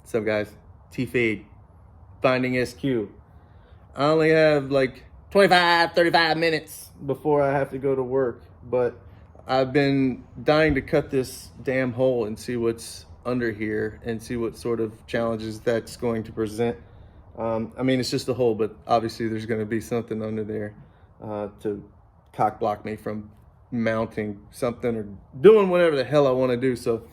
What's up, guys? T-Fade, Finding SQ. I only have like 25, 35 minutes before I have to go to work, but I've been dying to cut this damn hole and see what's under here and see what sort of challenges that's going to present. I mean, it's just a hole, but obviously there's going to be something under there to cock block me from mounting something or doing whatever the hell I want to do. So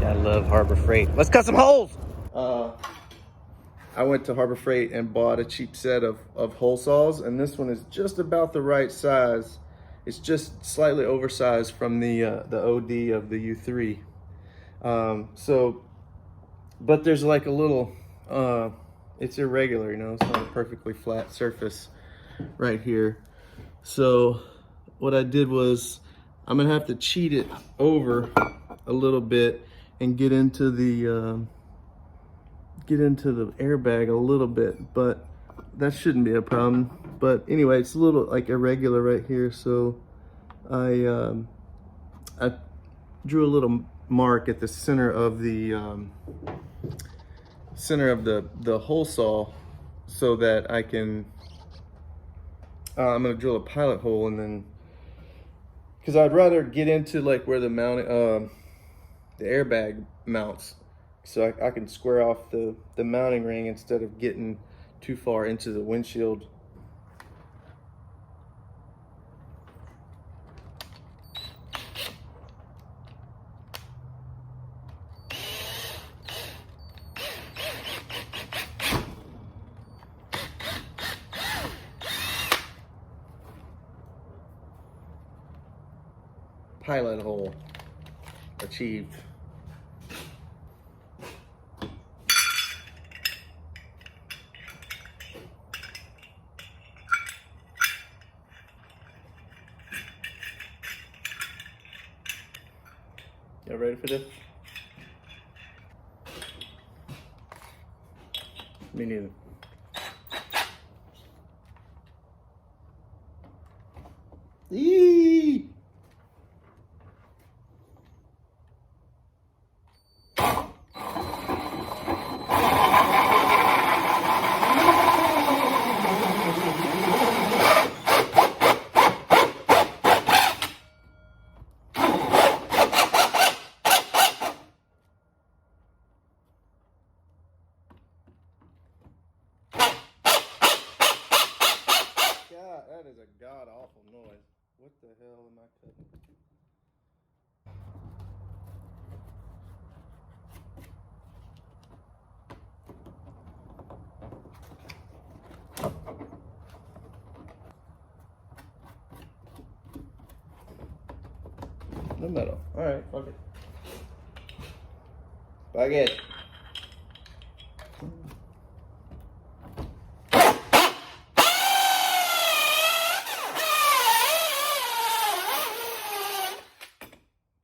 I love Harbor Freight. Let's cut some holes. I went to Harbor Freight and bought a cheap set of hole saws, and this one is just about the right size. It's just slightly oversized from the OD of the U3. But there's like a little, it's irregular, you know, it's not a perfectly flat surface right here. So what I did was, I'm gonna have to cheat it over a little bit and get into the airbag a little bit, but that shouldn't be a problem. But anyway, it's a little like irregular right here, so I drew a little mark at the center of the hole saw so that I can I'm gonna drill a pilot hole, and then because I'd rather get into like where the mounting the airbag mounts, so I can square off the mounting ring instead of getting too far into the windshield. Pilot hole achieved. Y'all ready for this? Me neither. Eee! God, that is a god-awful noise. What the hell am I cutting? No metal. Alright, fuck it. Fuck it.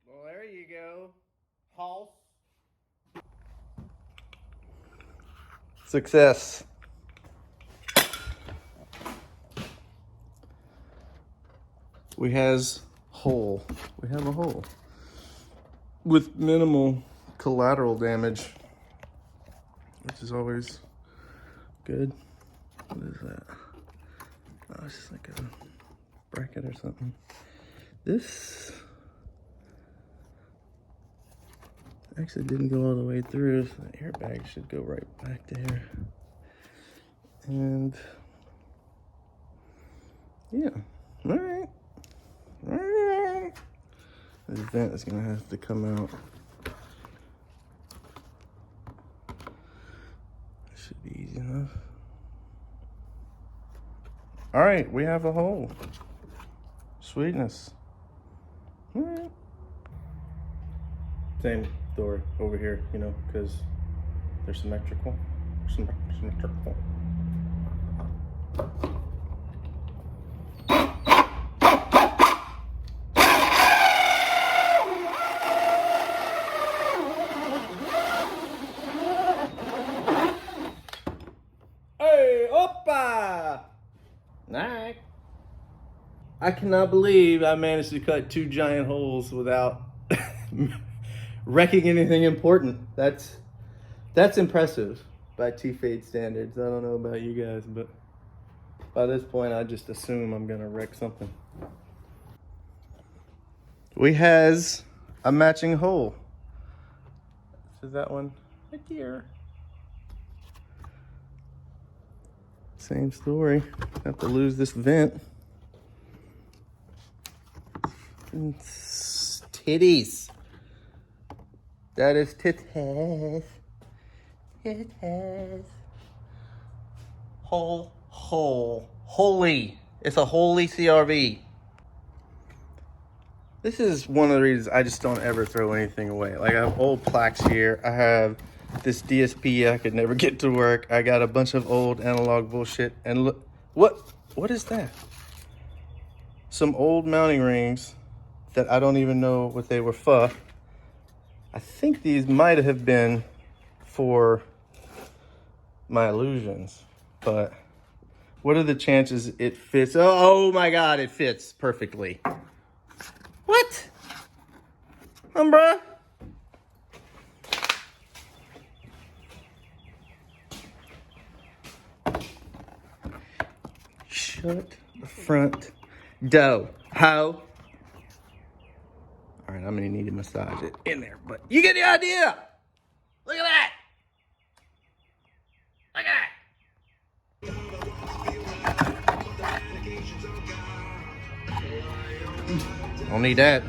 Well, there you go. Halt. Success. We have a hole with minimal collateral damage, which is always good. What is that? Oh, it's just like a bracket or something. This actually didn't go all the way through, so the airbag should go right back there. And yeah, all right. This vent is gonna have to come out. Should be easy enough. All right, we have a hole. Sweetness. All right. Same door over here, you know, because they're symmetrical. Symmetrical. Alright. I cannot believe I managed to cut 2 giant holes without wrecking anything important. That's impressive by T-Fade standards. I don't know about you guys, but by this point I just assume I'm gonna wreck something. We has a matching hole. This is that one right here. Same story. Have to lose this vent. It's titties. That is titties. Titties. Holy. It's a holy CRV. This is one of the reasons I just don't ever throw anything away. Like, I have old plaques here. I have this DSP I could never get to work. I got a bunch of old analog bullshit. And look, what is that? Some old mounting rings that I don't even know what they were for. I think these might have been for my illusions, but what are the chances it fits? Oh my God, it fits perfectly. What? Bruh? Shut the front door, ho. All right, I'm gonna need to massage it in there, but you get the idea. Look at that. Look at that. Don't need that.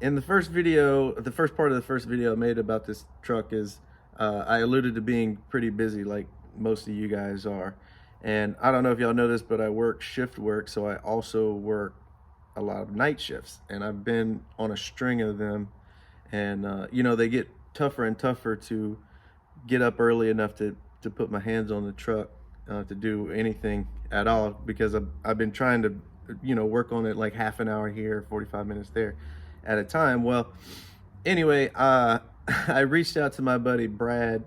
In the first video, the first part of the first video I made about this truck is I alluded to being pretty busy like most of you guys are. And I don't know if y'all know this, but I work shift work, so I also work a lot of night shifts. And I've been on a string of them. And, you know, they get tougher and tougher to get up early enough to put my hands on the truck to do anything at all, because I've been trying to, you know, work on it like half an hour here, 45 minutes there at a time. Well, anyway, I reached out to my buddy Brad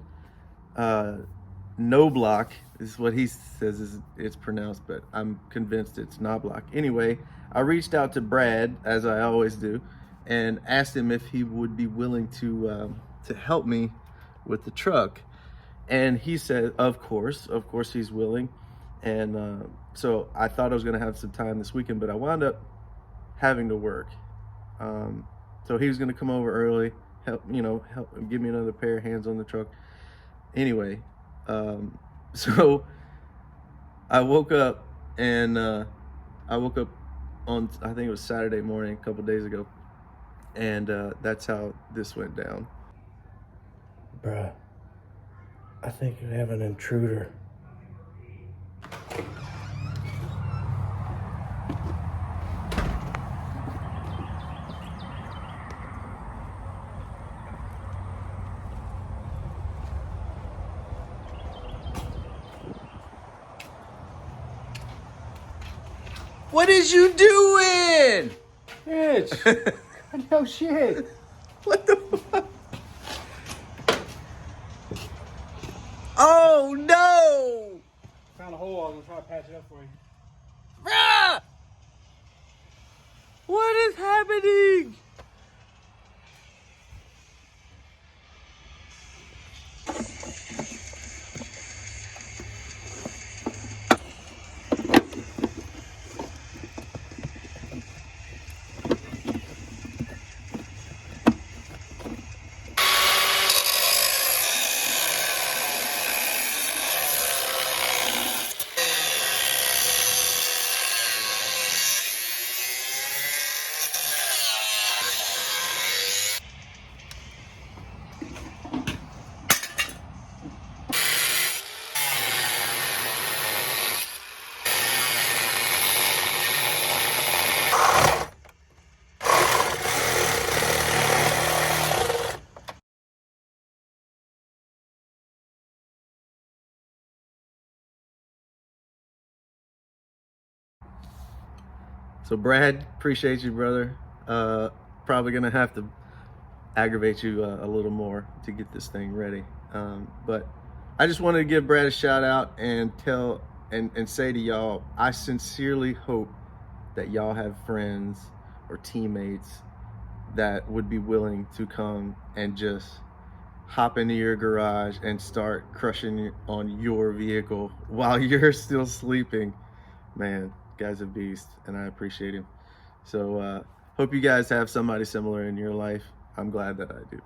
Knobloch is what he says it's pronounced, but I'm convinced it's Knobloch. Anyway, I reached out to Brad, as I always do, and asked him if he would be willing to help me with the truck. And he said, of course he's willing. And so I thought I was gonna have some time this weekend, but I wound up having to work. So he was gonna come over early, help give me another pair of hands on the truck. Anyway, so I woke up and on, I think it was Saturday morning, a couple days ago, and that's how this went down. Bruh, I think you have an intruder. What is you doing? Bitch. No shit. What the fuck? Oh no! Found a hole. I'm gonna try to patch it up for you. Bruh! What is happening? So Brad, appreciate you, brother. Probably gonna have to aggravate you a little more to get this thing ready. But I just wanted to give Brad a shout out and tell and say to y'all, I sincerely hope that y'all have friends or teammates that would be willing to come and just hop into your garage and start crushing on your vehicle while you're still sleeping. Man, guy's a beast, and I appreciate him. So hope you guys have somebody similar in your life. I'm glad that I do.